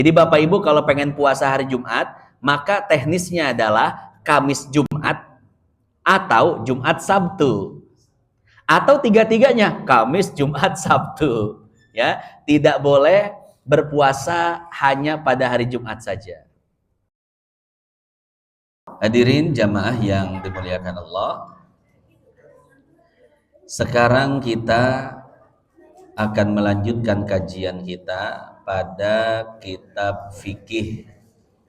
Jadi Bapak Ibu kalau pengen puasa hari Jumat, maka teknisnya adalah Kamis Jumat atau Jumat Sabtu. Atau tiga-tiganya, Kamis, Jumat, Sabtu. Ya, tidak boleh berpuasa hanya pada hari Jumat saja. Hadirin jamaah yang dimuliakan Allah, sekarang kita akan melanjutkan kajian kita pada kitab fikih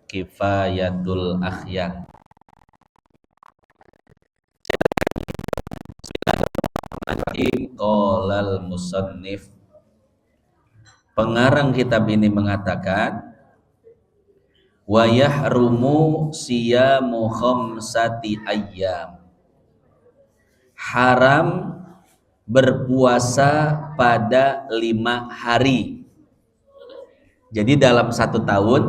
Kifayatul Akhyar. Qolal musannif, pengarang kitab ini mengatakan, wa yahrumu siyamu khamsati ayyam, haram berpuasa pada 5 hari. Jadi dalam 1 tahun,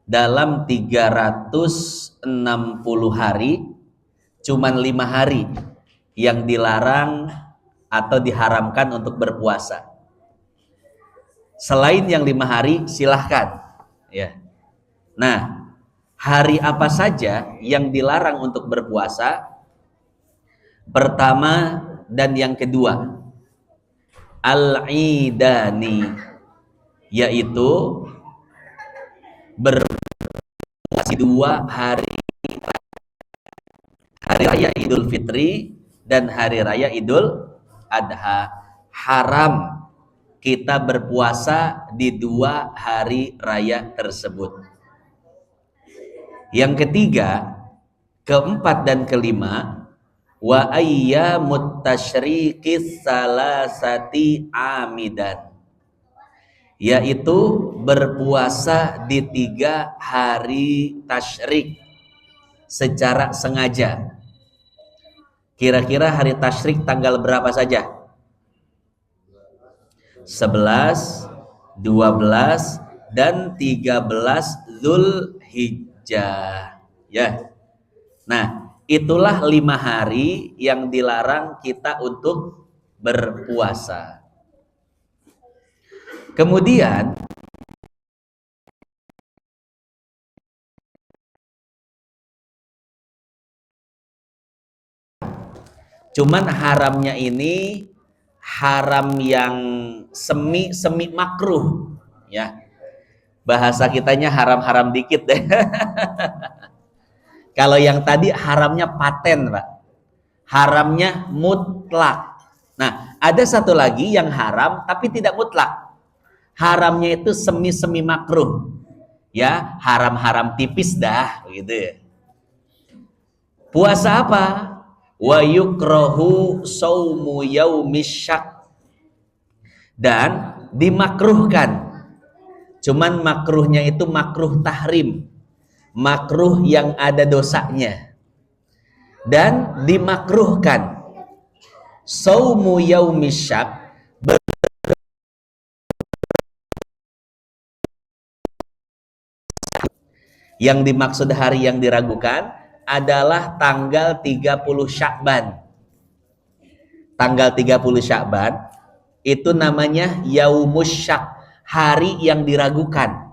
dalam 360 hari, cuman 5 hari yang dilarang atau diharamkan untuk berpuasa. Selain yang 5 hari silahkan ya. Nah, hari apa saja yang dilarang untuk berpuasa? Pertama dan yang kedua, al-idani, yaitu berpuasa 2 hari raya Idul Fitri dan hari raya Idul Adha. Haram kita berpuasa di 2 hari raya tersebut. Yang ketiga, keempat dan kelima, wa ayyamut tasyriqis salasati amidan, yaitu berpuasa di 3 hari tasyrik secara sengaja. Kira-kira hari tasyrik tanggal berapa saja? 11, 12, dan 13 Zulhijjah ya. Nah, itulah 5 hari yang dilarang kita untuk berpuasa. Kemudian cuman haramnya ini haram yang semi makruh ya. Bahasa kitanya haram-haram dikit deh. Kalau yang tadi haramnya paten, Pak. Haramnya mutlak. Nah, ada satu lagi yang haram tapi tidak mutlak. Haramnya itu semi makruh. Ya, haram-haram tipis dah gitu ya. Puasa apa? Wa yukrahu saumu yaumisyak, dan dimakruhkan, cuman makruhnya itu makruh tahrim, makruh yang ada dosanya, dan dimakruhkan saumu yaumisyak, yang dimaksud hari yang diragukan adalah tanggal 30 Sya'ban. Tanggal 30 Sya'ban itu namanya Yaumus Syak, hari yang diragukan.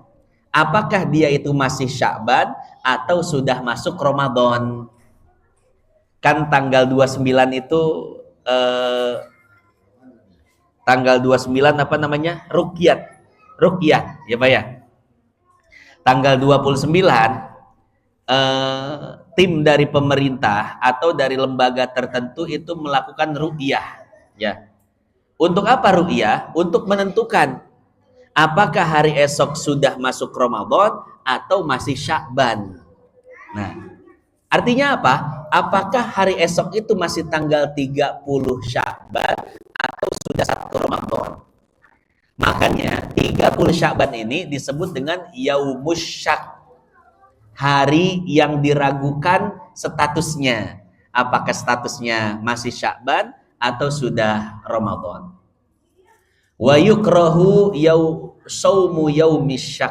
Apakah dia itu masih Sya'ban atau sudah masuk Ramadan? Kan tanggal 29 itu tanggal 29 apa namanya? Ruqyah, ya Pak ya. Tanggal 29 tim dari pemerintah atau dari lembaga tertentu itu melakukan ruqyah ya. Untuk apa ruqyah? Untuk menentukan apakah hari esok sudah masuk Ramadan atau masih Sya'ban. Nah, artinya apa? Apakah hari esok itu masih tanggal 30 Sya'ban atau sudah 1 Ramadan? Makanya 30 Sya'ban ini disebut dengan Yaumus Syak, hari yang diragukan statusnya, apakah statusnya masih Sya'ban atau sudah Ramadan. Wa yukrahu saumu yaumisyak,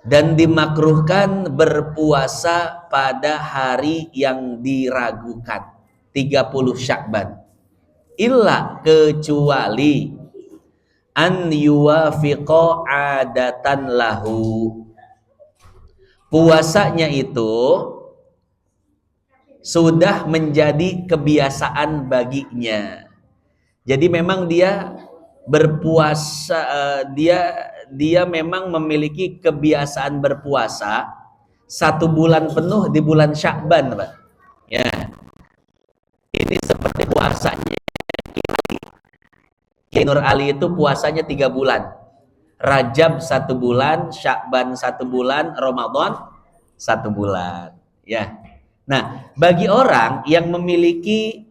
dan dimakruhkan berpuasa pada hari yang diragukan 30 Sya'ban, illa kecuali an yuwafiqa adatan lahu. Puasanya itu sudah menjadi kebiasaan baginya. Jadi memang dia berpuasa, dia memang memiliki kebiasaan berpuasa 1 bulan penuh di bulan Sya'ban, Pak. Ya, ini seperti puasanya Kiai Nur Ali itu puasanya 3 bulan. Rajab 1 bulan, Sya'ban 1 bulan, Ramadan 1 bulan. Ya. Nah, bagi orang yang memiliki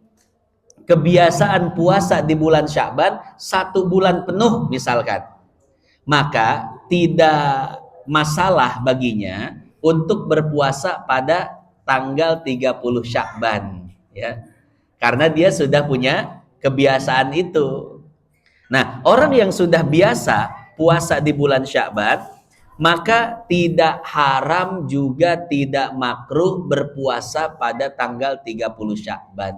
kebiasaan puasa di bulan Sya'ban 1 bulan penuh misalkan, maka tidak masalah baginya untuk berpuasa pada tanggal 30 Sya'ban, ya. Karena dia sudah punya kebiasaan itu. Nah, orang yang sudah biasa puasa di bulan Sya'ban, maka tidak haram juga tidak makruh berpuasa pada tanggal 30 Sya'ban.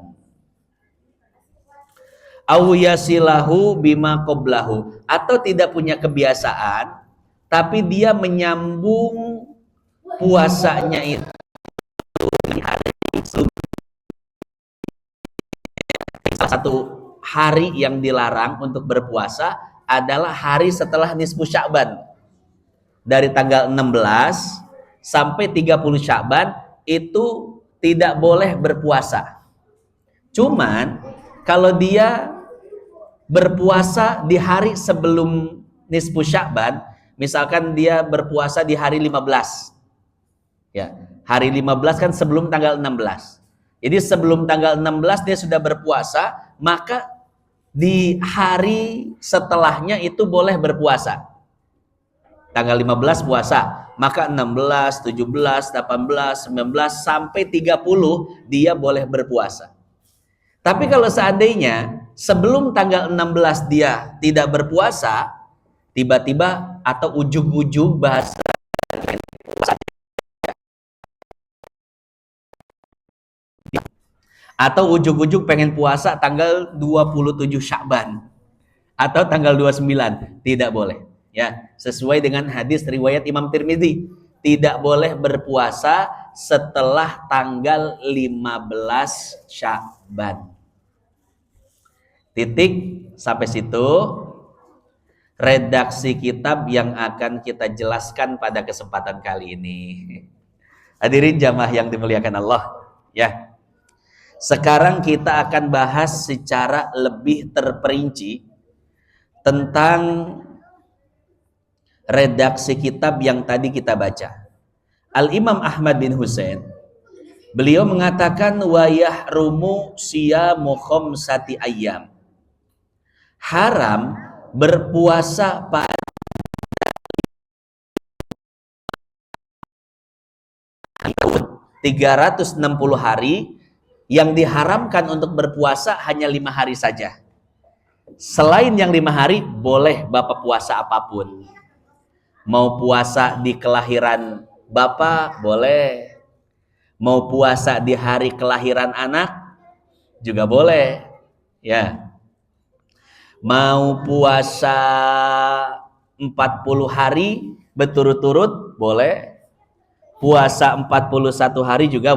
Au yasilahu bima qablahu, atau tidak punya kebiasaan tapi dia menyambung puasanya itu di hari salah satu hari yang dilarang untuk berpuasa adalah hari setelah nisfu Sya'ban. Dari tanggal 16 sampai 30 Sya'ban itu tidak boleh berpuasa. Cuman kalau dia berpuasa di hari sebelum nisfu Sya'ban, misalkan dia berpuasa di hari 15. Ya, hari 15 kan sebelum tanggal 16. Jadi sebelum tanggal 16 dia sudah berpuasa, maka di hari setelahnya itu boleh berpuasa. Tanggal 15 puasa, maka 16, 17, 18, 19 sampai 30 dia boleh berpuasa. Tapi kalau seandainya sebelum tanggal 16 dia tidak berpuasa, tiba-tiba atau ujung-ujung bahasa atau ujung-ujung pengen puasa tanggal 27 Sya'ban atau tanggal 29, tidak boleh. Ya, sesuai dengan hadis riwayat Imam Tirmidzi, tidak boleh berpuasa setelah tanggal 15 Sya'ban. Titik sampai situ redaksi kitab yang akan kita jelaskan pada kesempatan kali ini. Hadirin jamaah yang dimuliakan Allah, ya. Sekarang kita akan bahas secara lebih terperinci tentang redaksi kitab yang tadi kita baca. Al-Imam Ahmad bin Husain, beliau mengatakan wa yahrumu siyamu khamsati ayyam. Haram berpuasa pada 360 hari, yang diharamkan untuk berpuasa hanya 5 hari saja. Selain yang 5 hari, boleh Bapak puasa apapun. Mau puasa di kelahiran Bapak, boleh. Mau puasa di hari kelahiran anak, juga boleh. Ya. Mau puasa 40 hari berturut-turut, boleh. Puasa 41 hari juga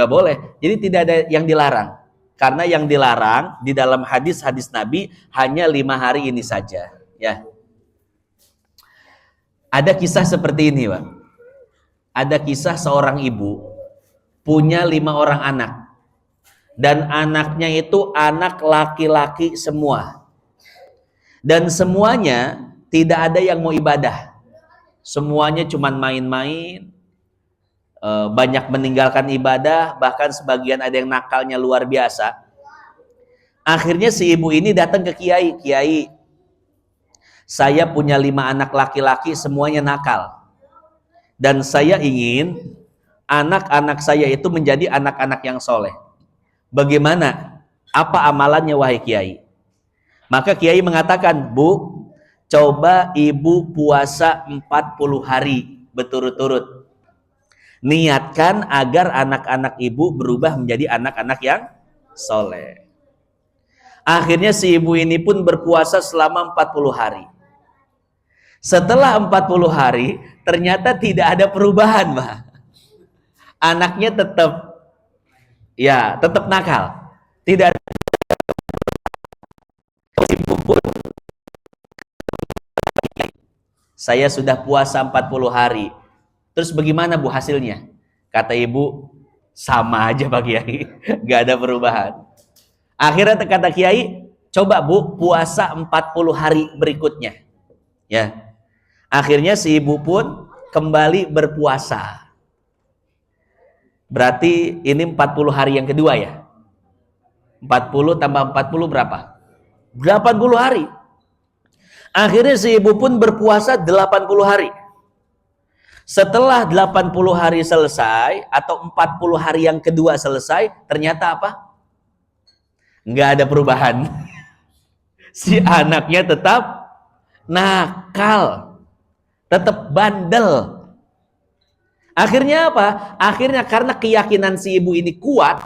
boleh. Jadi tidak ada yang dilarang. Karena yang dilarang di dalam hadis-hadis Nabi hanya 5 hari ini saja. Ya. Ada kisah seperti ini, Pak. Ada kisah seorang ibu punya 5 orang anak. Dan anaknya itu anak laki-laki semua. Dan semuanya tidak ada yang mau ibadah. Semuanya cuma main-main. Banyak meninggalkan ibadah, bahkan sebagian ada yang nakalnya luar biasa. Akhirnya si ibu ini datang ke kiai, "Kiai, saya punya 5 anak laki-laki, semuanya nakal. Dan saya ingin anak-anak saya itu menjadi anak-anak yang soleh. Bagaimana? Apa amalannya wahai kiai?" Maka kiai mengatakan, "Bu, coba ibu puasa 40 hari berturut-turut. Niatkan agar anak-anak ibu berubah menjadi anak-anak yang soleh." Akhirnya si ibu ini pun berpuasa selama 40 hari. Setelah 40 hari, ternyata tidak ada perubahan, Pak. Anaknya tetap nakal. Tidak ada. Ibu pun, saya sudah puasa 40 hari. Terus bagaimana Bu hasilnya? Kata ibu, sama aja Pak Kiai. Gak ada perubahan. Akhirnya kata Kiai, coba Bu puasa 40 hari berikutnya. Ya. Akhirnya si ibu pun kembali berpuasa. Berarti ini 40 hari yang kedua ya. 40 tambah 40 berapa? 80 hari. Akhirnya si ibu pun berpuasa 80 hari. Setelah 80 hari selesai atau 40 hari yang kedua selesai, ternyata apa? Nggak ada perubahan. Si anaknya tetap nakal, tetap bandel. Akhirnya apa? Akhirnya karena keyakinan si ibu ini kuat,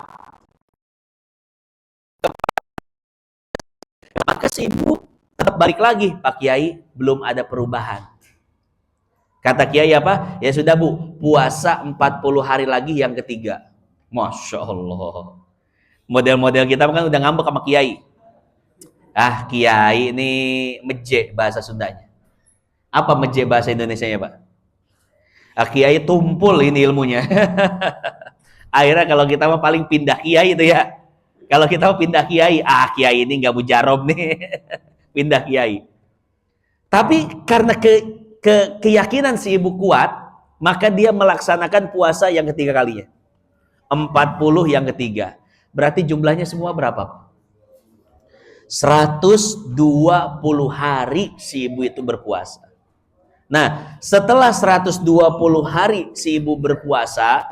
maka si ibu tetap balik lagi. Pak Kiai, belum ada perubahan. Kata Kiai apa? Ya sudah Bu, puasa 40 hari lagi yang ketiga. Masya Allah. Model-model kita kan udah ngambek sama Kiai. Ah, Kiai ini meje bahasa Sundanya. Apa meje bahasa Indonesianya, Pak? Ah, Kiai tumpul ini ilmunya. Akhirnya kalau kita mah paling pindah Kiai itu ya. Kalau kita mau pindah Kiai, Kiai ini nggak mujarob nih. Pindah Kiai. Tapi karena keyakinan si ibu kuat, maka dia melaksanakan puasa yang ketiga kalinya. 40 yang ketiga. Berarti jumlahnya semua berapa? 120 hari si ibu itu berpuasa. Nah, setelah 120 hari si ibu berpuasa,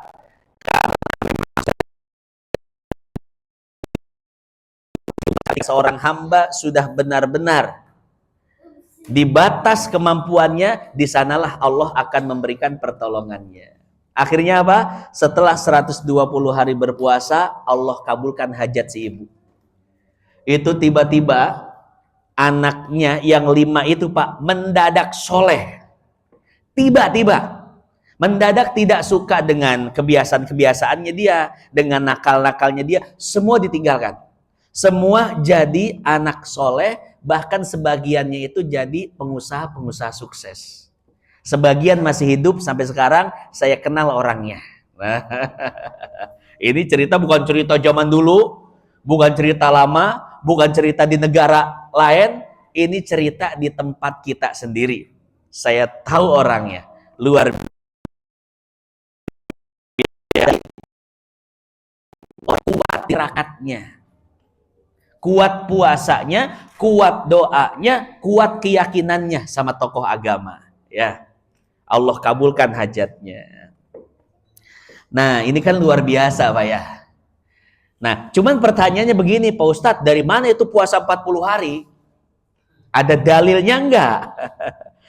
seorang hamba sudah benar-benar di batas kemampuannya, di sanalah Allah akan memberikan pertolongannya. Akhirnya apa? Setelah 120 hari berpuasa, Allah kabulkan hajat si ibu. Itu tiba-tiba anaknya yang 5 itu Pak, mendadak soleh. Tiba-tiba. Mendadak tidak suka dengan kebiasaan-kebiasaannya dia, dengan nakal-nakalnya dia, semua ditinggalkan. Semua jadi anak soleh, bahkan sebagiannya itu jadi pengusaha-pengusaha sukses. Sebagian masih hidup sampai sekarang, saya kenal orangnya. Ini cerita bukan cerita zaman dulu, bukan cerita lama, bukan cerita di negara lain, ini cerita di tempat kita sendiri. Saya tahu orangnya, luar biasa. Kuat tirakatnya. Kuat puasanya, kuat doanya, kuat keyakinannya sama tokoh agama. Ya, Allah kabulkan hajatnya. Nah, ini kan luar biasa, Pak ya. Nah, cuman pertanyaannya begini, Pak Ustadz, dari mana itu puasa 40 hari? Ada dalilnya enggak?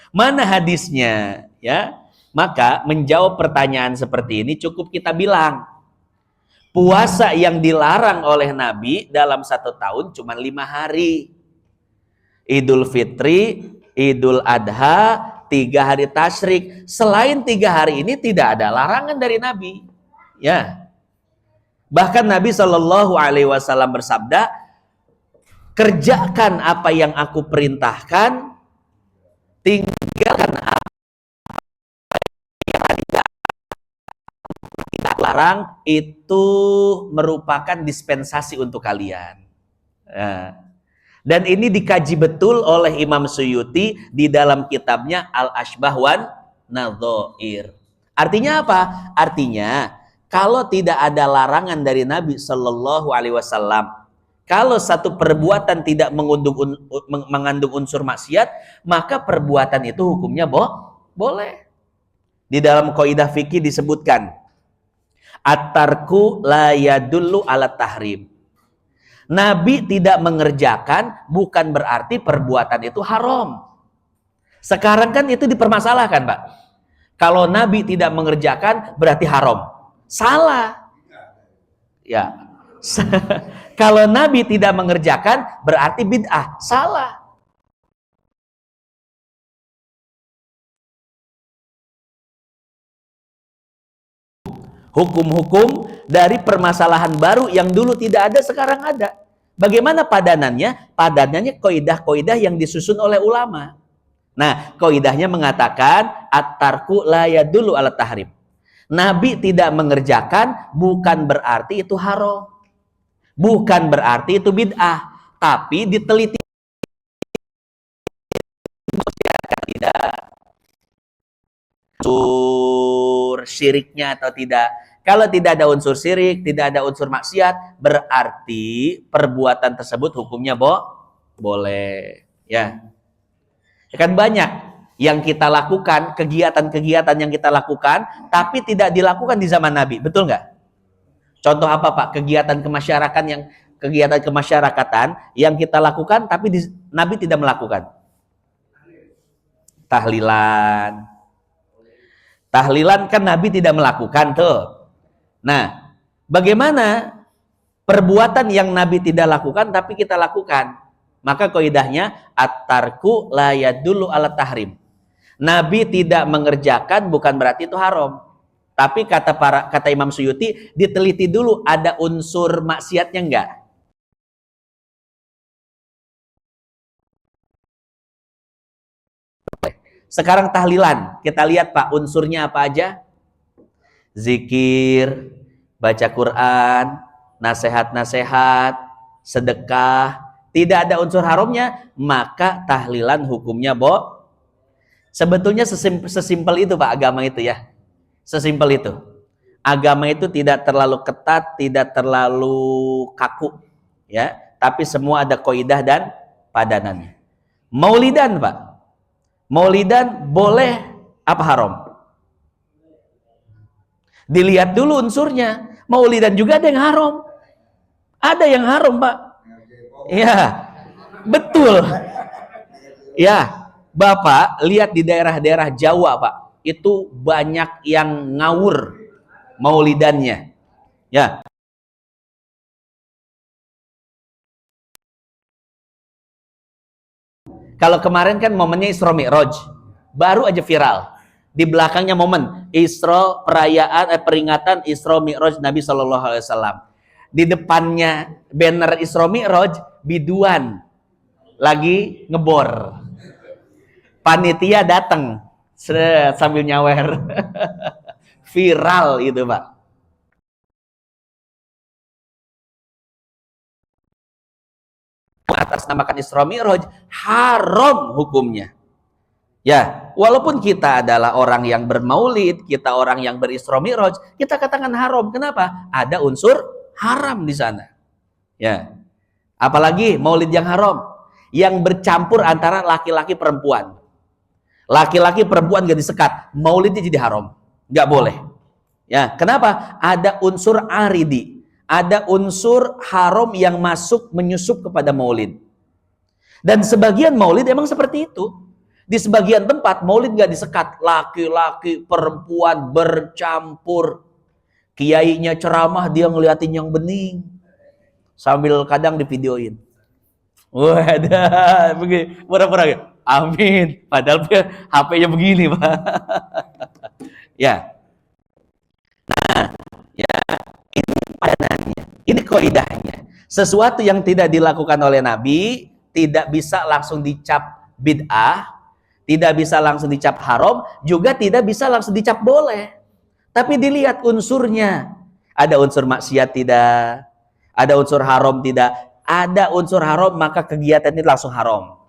Mana hadisnya? Ya, maka menjawab pertanyaan seperti ini cukup kita bilang, puasa yang dilarang oleh Nabi dalam 1 tahun cuma 5 hari. Idul Fitri, Idul Adha, 3 hari tasyrik. Selain 3 hari ini tidak ada larangan dari Nabi. Ya. Bahkan Nabi Shallallahu Alaihi Wasallam bersabda, kerjakan apa yang aku perintahkan, tinggalkan apa yang tidak larang, itu merupakan dispensasi untuk kalian. Ya. Dan ini dikaji betul oleh Imam Suyuti di dalam kitabnya Al-Ashbah wan Nadhair. Artinya apa? Artinya kalau tidak ada larangan dari Nabi Shallallahu Alaihi Wasallam, kalau satu perbuatan tidak mengandung unsur maksiat, maka perbuatan itu hukumnya boleh. Di dalam kaidah fikih disebutkan, at-tarku la yadullu ala tahrim. Nabi tidak mengerjakan bukan berarti perbuatan itu haram. Sekarang kan itu dipermasalahkan, Pak. Kalau Nabi tidak mengerjakan berarti haram. Salah. Ya. Kalau Nabi tidak mengerjakan, berarti bid'ah. Salah. Hukum-hukum dari permasalahan baru yang dulu tidak ada, sekarang ada. Bagaimana padanannya? Padanannya kaidah-kaidah yang disusun oleh ulama. Nah, kaidahnya mengatakan at-tarku la yadullu ala tahrim. Nabi tidak mengerjakan bukan berarti itu haram. Bukan berarti itu bid'ah, tapi diteliti tidak unsur syiriknya atau tidak. Kalau tidak ada unsur syirik, tidak ada unsur maksiat, berarti perbuatan tersebut hukumnya boleh. Ya. Kan banyak yang kita lakukan, kegiatan-kegiatan yang kita lakukan, tapi tidak dilakukan di zaman Nabi. Betul nggak? Contoh apa, Pak? Kegiatan kemasyarakatan yang kita lakukan, tapi Nabi tidak melakukan. Tahlilan. Tahlilan kan Nabi tidak melakukan tuh. Nah, bagaimana perbuatan yang Nabi tidak lakukan tapi kita lakukan? Maka kaidahnya at-tarku la yadullu ala tahrim. Nabi tidak mengerjakan bukan berarti itu haram. Tapi kata Imam Suyuti, diteliti dulu ada unsur maksiatnya enggak? Sekarang tahlilan, kita lihat Pak, unsurnya apa aja? Zikir, baca Quran, nasihat-nasihat, sedekah, tidak ada unsur haramnya, maka tahlilan hukumnya sebetulnya sesimpel itu Pak, agama itu ya. Sesimpel itu. Agama itu tidak terlalu ketat, tidak terlalu kaku, ya. Tapi semua ada kaidah dan padanannya. Maulidan Pak, Maulidan boleh apa haram? Dilihat dulu unsurnya. Maulidan juga ada yang haram. Ada yang haram, Pak. Ya, betul. Ya, Bapak lihat di daerah-daerah Jawa, Pak. Itu banyak yang ngawur maulidannya. Ya. Kalau kemarin kan momennya Isra Mi'raj. Baru aja viral. Di belakangnya momen Isra peringatan Isra Mi'raj Nabi Shallallahu alaihi wasallam. Di depannya banner Isra Mi'raj biduan lagi ngebor. Panitia datang sambil nyawer. Viral itu, Pak. Atas namakan Isra Mi'raj haram hukumnya. Ya, walaupun kita adalah orang yang bermaulid, kita orang yang berisra mi'raj, kita katakan haram. Kenapa? Ada unsur haram di sana. Ya. Apalagi maulid yang haram, yang bercampur antara laki-laki perempuan. Laki-laki perempuan gak disekat, maulidnya jadi haram. Gak boleh. Ya, kenapa? Ada unsur aridi, ada unsur haram yang masuk menyusup kepada maulid. Dan sebagian maulid emang seperti itu. Di sebagian tempat maulid gak disekat, laki-laki perempuan bercampur. Kiainya ceramah, dia ngeliatin yang bening sambil kadang divideoin. Wadah, begini, pura-pura gitu. Amin. Padahal HP-nya begini, Pak. Ya. Nah, ya, ini padanannya. Ini kaidahnya. Sesuatu yang tidak dilakukan oleh Nabi tidak bisa langsung dicap bid'ah, tidak bisa langsung dicap haram, juga tidak bisa langsung dicap boleh. Tapi dilihat unsurnya. Ada unsur maksiat tidak, ada unsur haram tidak. Ada unsur haram maka kegiatan ini langsung haram.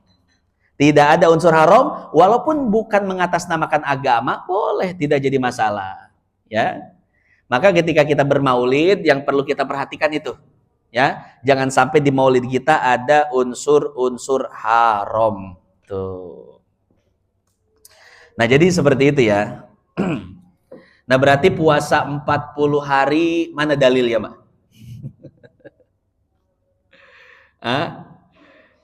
Tidak ada unsur haram, walaupun bukan mengatasnamakan agama, boleh, tidak jadi masalah. Ya, maka ketika kita bermaulid, yang perlu kita perhatikan itu, ya, jangan sampai di maulid kita ada unsur-unsur haram. Tuh. Nah, jadi seperti itu ya. Nah, berarti puasa 40 hari, mana dalilnya, Mak?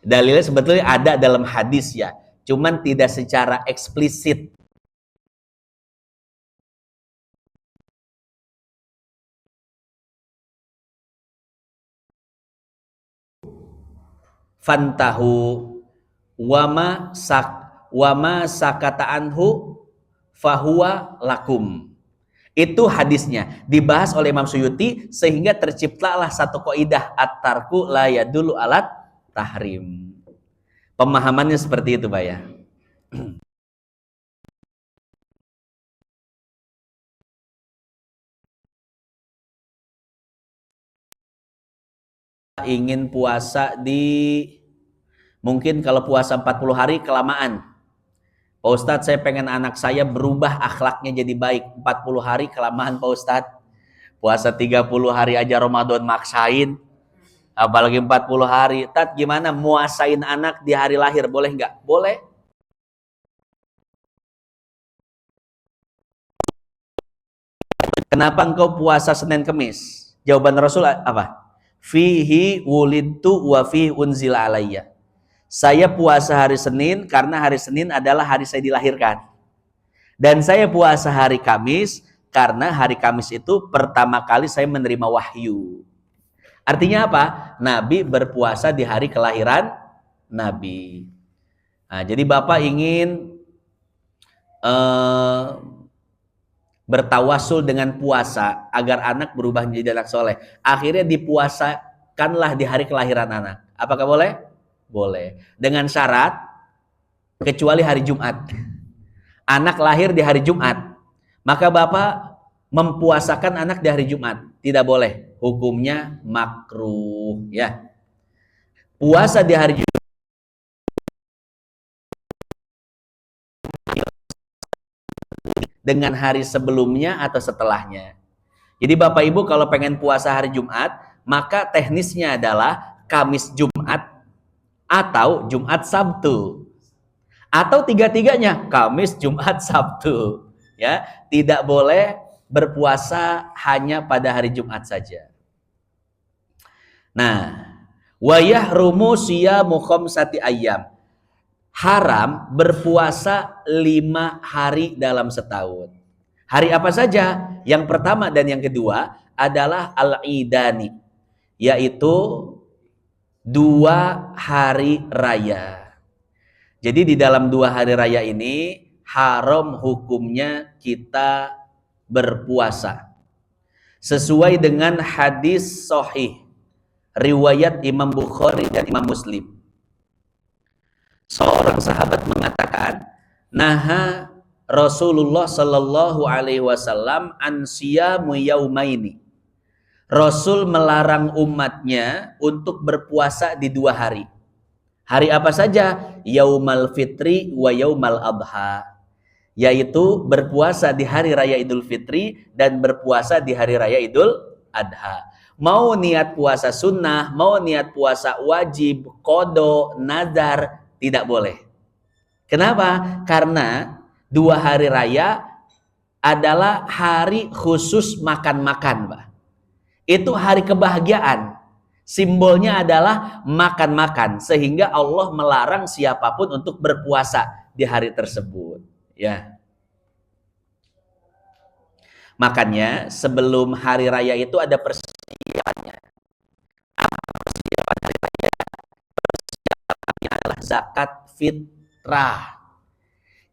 Dalilnya sebetulnya ada dalam hadis ya, cuman tidak secara eksplisit. fantahu wama sakata anhu fahuwa lakum. Itu hadisnya dibahas oleh Imam Suyuti sehingga terciptalah satu kaidah at-tarku la yadullu alat tahrim. Pemahamannya seperti itu, Pak ya. Ingin puasa mungkin kalau puasa 40 hari kelamaan. Pak Ustadz, saya pengen anak saya berubah akhlaknya jadi baik. 40 hari kelamaan, Pak Ustadz. Puasa 30 hari aja Ramadan maksain. Apalagi 40 hari. Tat, gimana muasain anak di hari lahir? Boleh nggak? Boleh. Kenapa engkau puasa Senin Kemis? Jawaban Rasul apa? Fihi wulidtu wa fihi unzila alayya. Saya puasa hari Senin karena hari Senin adalah hari saya dilahirkan. Dan saya puasa hari Kamis karena hari Kamis itu pertama kali saya menerima wahyu. Artinya apa? Nabi berpuasa di hari kelahiran Nabi. Nah, jadi Bapak ingin bertawasul dengan puasa agar anak berubah menjadi anak soleh. Akhirnya dipuasakanlah di hari kelahiran anak. Apakah boleh? Boleh. Dengan syarat, kecuali hari Jumat. Anak lahir di hari Jumat, maka Bapak mempuasakan anak di hari Jumat. Tidak boleh. Hukumnya makruh. Ya. Puasa di hari Jumat dengan hari sebelumnya atau setelahnya. Jadi Bapak Ibu kalau pengen puasa hari Jumat, maka teknisnya adalah Kamis Jumat atau Jumat Sabtu. Atau tiga-tiganya, Kamis, Jumat, Sabtu. Ya, tidak boleh berpuasa hanya pada hari Jumat saja. Nah, wa yahrumu siyamu khamsati ayyam. Haram berpuasa 5 hari dalam setahun. Hari apa saja? Yang pertama dan yang kedua adalah al-idani, yaitu 2 hari raya. Jadi di dalam 2 hari raya ini haram hukumnya kita berpuasa. Sesuai dengan hadis sahih riwayat Imam Bukhari dan Imam Muslim. Seorang sahabat mengatakan, naha Rasulullah sallallahu alaihi wasallam an siyamu yaumaini. Rasul melarang umatnya untuk berpuasa di 2 hari. Hari apa saja? Yaumal fitri wa yaumal adha. Yaitu berpuasa di hari raya Idul Fitri dan berpuasa di hari raya Idul Adha. Mau niat puasa sunnah, mau niat puasa wajib, qada, nazar, tidak boleh. Kenapa? Karena 2 hari raya adalah hari khusus makan-makan, Pak. Itu hari kebahagiaan. Simbolnya adalah makan-makan, sehingga Allah melarang siapapun untuk berpuasa di hari tersebut. Ya. Makanya sebelum hari raya itu ada persiapannya. Persiapan hari raya? Persiapannya adalah zakat fitrah.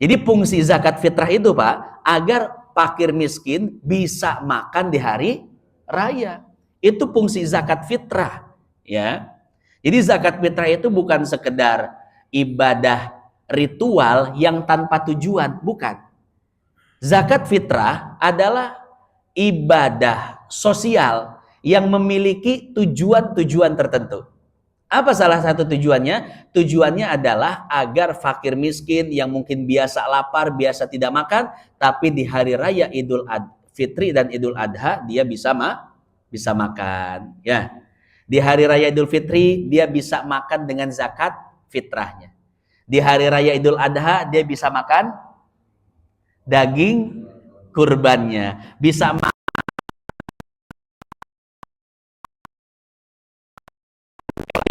Jadi fungsi zakat fitrah itu, Pak, agar fakir miskin bisa makan di hari raya. Itu fungsi zakat fitrah, ya. Jadi zakat fitrah itu bukan sekedar ibadah ritual yang tanpa tujuan, bukan. Zakat fitrah adalah ibadah sosial yang memiliki tujuan-tujuan tertentu. Apa salah satu tujuannya? Tujuannya adalah agar fakir miskin yang mungkin biasa lapar, biasa tidak makan, tapi di hari raya Idul Fitri dan Idul Adha dia bisa makan. Ya, di hari raya Idul Fitri dia bisa makan dengan zakat fitrahnya. Di hari raya Idul Adha dia bisa makan daging kurbannya, bisa makan.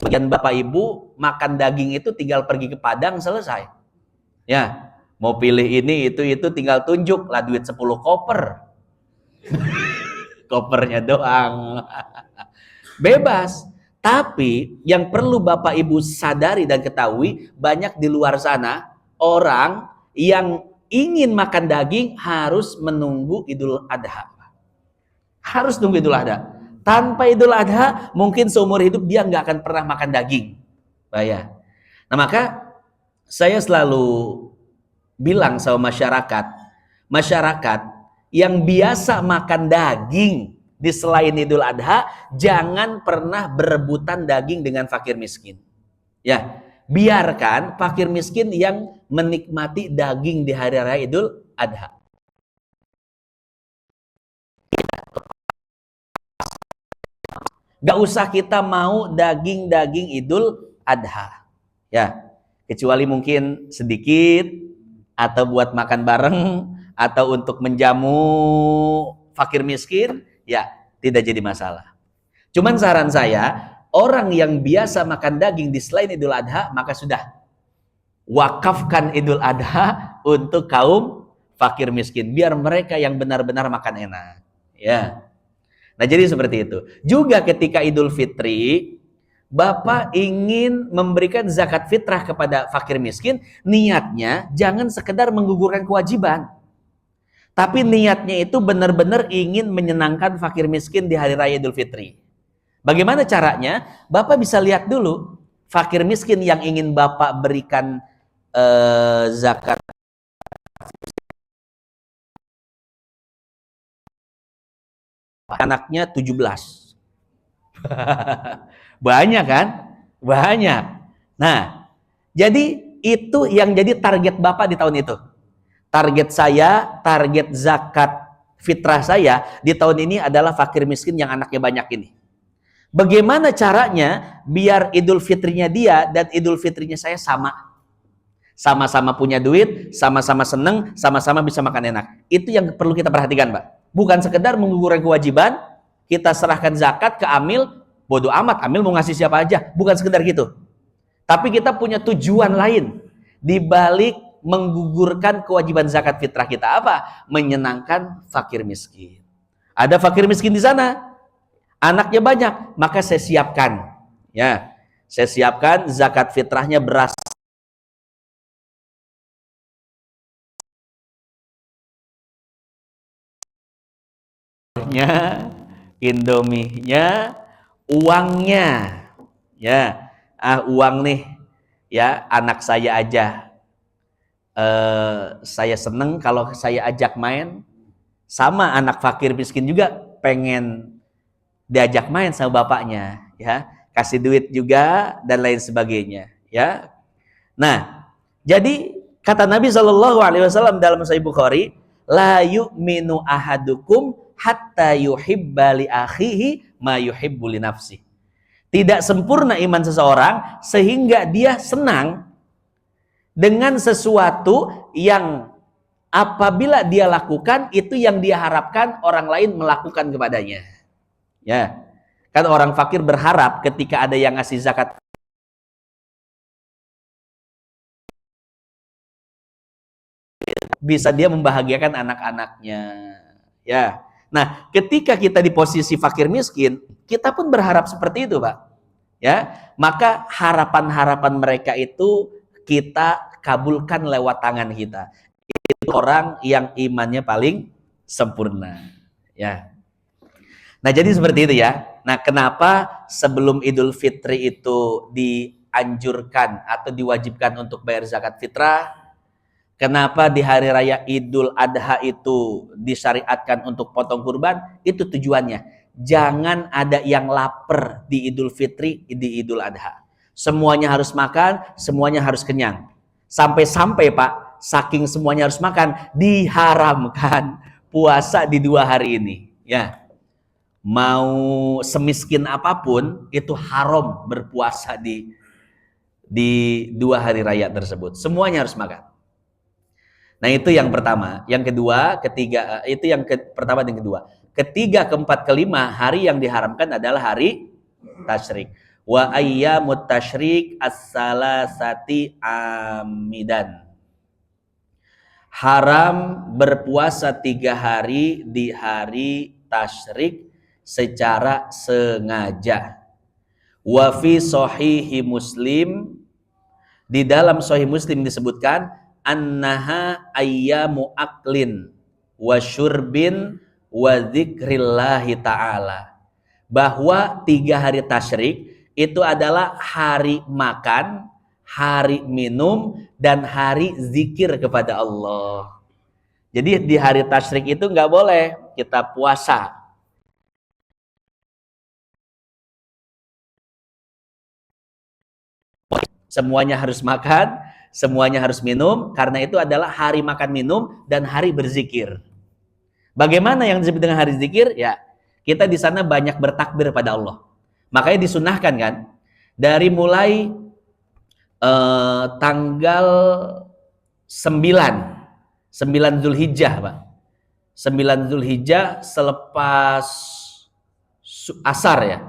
Bagian Bapak Ibu makan daging itu tinggal pergi ke Padang selesai. Ya, mau pilih ini itu tinggal tunjuk lah duit 10 koper. Kopernya doang. Bebas. Tapi yang perlu Bapak Ibu sadari dan ketahui, banyak di luar sana orang yang ingin makan daging harus menunggu Idul Adha. Harus nunggu Idul Adha. Tanpa Idul Adha, mungkin seumur hidup dia nggak akan pernah makan daging. Bahaya. Nah, maka saya selalu bilang sama masyarakat yang biasa makan daging di selain Idul Adha, jangan pernah berebutan daging dengan fakir miskin. Ya, biarkan fakir miskin yang menikmati daging di hari raya Idul Adha. Gak usah kita mau daging-daging Idul Adha. Ya, kecuali mungkin sedikit, atau buat makan bareng, atau untuk menjamu fakir miskin, ya tidak jadi masalah. Cuman saran saya, orang yang biasa makan daging di selain Idul Adha, maka sudah wakafkan Idul Adha untuk kaum fakir miskin, biar mereka yang benar-benar makan enak. Ya. Nah, jadi seperti itu. Juga ketika Idul Fitri, Bapak ingin memberikan zakat fitrah kepada fakir miskin, niatnya jangan sekedar menggugurkan kewajiban. Tapi niatnya itu benar-benar ingin menyenangkan fakir miskin di hari raya Idul Fitri. Bagaimana caranya? Bapak bisa lihat dulu fakir miskin yang ingin Bapak berikan zakat. Anaknya 17. Banyak kan? Banyak. Nah, jadi itu yang jadi target Bapak di tahun itu. Target saya, target zakat fitrah saya di tahun ini adalah fakir miskin yang anaknya banyak ini. Bagaimana caranya biar Idul Fitrinya dia dan Idul Fitrinya saya sama? Sama-sama punya duit, sama-sama seneng, sama-sama bisa makan enak. Itu yang perlu kita perhatikan, Pak. Bukan sekedar menggugurkan kewajiban, kita serahkan zakat ke Amil, bodoh amat, Amil mau ngasih siapa aja. Bukan sekedar gitu. Tapi kita punya tujuan lain. Di balik menggugurkan kewajiban zakat fitrah kita apa? Menyenangkan fakir miskin. Ada fakir miskin di sana, anaknya banyak, maka saya siapkan. Ya, saya siapkan zakat fitrahnya beras. Indominya, uangnya, ya, uang nih, ya, anak saya aja, saya seneng kalau saya ajak main, sama anak fakir miskin juga pengen diajak main sama bapaknya, ya, kasih duit juga dan lain sebagainya, ya. Nah, jadi kata Nabi Shallallahu Alaihi Wasallam dalam Sahih Bukhari, la yu'minu ahadukum hatta yuhibba li akhihi ma yuhibbu li nafsi. Tidak sempurna iman seseorang sehingga dia senang dengan sesuatu yang apabila dia lakukan itu yang dia harapkan orang lain melakukan kepadanya. Ya. Kan orang fakir berharap ketika ada yang ngasih zakat bisa dia membahagiakan anak-anaknya. Ya. Nah, ketika kita di posisi fakir miskin, kita pun berharap seperti itu, Pak. Ya. Maka harapan-harapan mereka itu kita kabulkan lewat tangan kita. Itu orang yang imannya paling sempurna. Ya. Nah, jadi seperti itu ya. Nah, kenapa sebelum Idul Fitri itu dianjurkan atau diwajibkan untuk bayar zakat fitrah? Kenapa di hari raya Idul Adha itu disyariatkan untuk potong kurban? Itu tujuannya. Jangan ada yang lapar di Idul Fitri, di Idul Adha. Semuanya harus makan, semuanya harus kenyang. Sampai-sampai Pak, saking semuanya harus makan, diharamkan puasa di 2 hari ini. Ya, mau semiskin apapun itu haram berpuasa di 2 hari raya tersebut. Semuanya harus makan. Nah, itu yang pertama. Yang kedua, ketiga, itu yang pertama dan kedua. Ketiga, keempat, kelima, hari yang diharamkan adalah hari tasyrik. Wa ayyamut tasyrik as-salasati amidan. Haram berpuasa 3 hari di hari tasyrik secara sengaja. Wa fi sahihi Muslim, di dalam sahih Muslim disebutkan annaha ayyamu aklin wa syurbin wa dzikrillahi ta'ala, bahwa 3 hari tasyrik itu adalah hari makan, hari minum, dan hari zikir kepada Allah. Jadi di hari tasyrik itu nggak boleh kita puasa. Semuanya harus makan, semuanya harus minum, karena itu adalah hari makan minum dan hari berzikir. Bagaimana yang disebut dengan hari zikir? Ya, kita di sana banyak bertakbir pada Allah. Makanya disunahkan kan, dari mulai tanggal 9 Zulhijjah, Pak. 9 Zulhijjah selepas asar ya.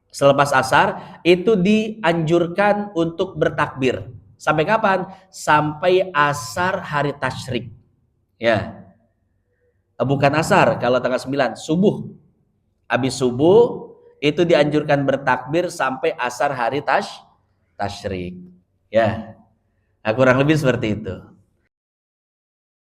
Selepas asar itu dianjurkan untuk bertakbir. Sampai kapan? Sampai asar hari tasyrik. Ya. Bukan asar kalau tanggal 9, subuh. Habis subuh itu dianjurkan bertakbir sampai asar hari tasyrik. Ya. Nah, kurang lebih seperti itu.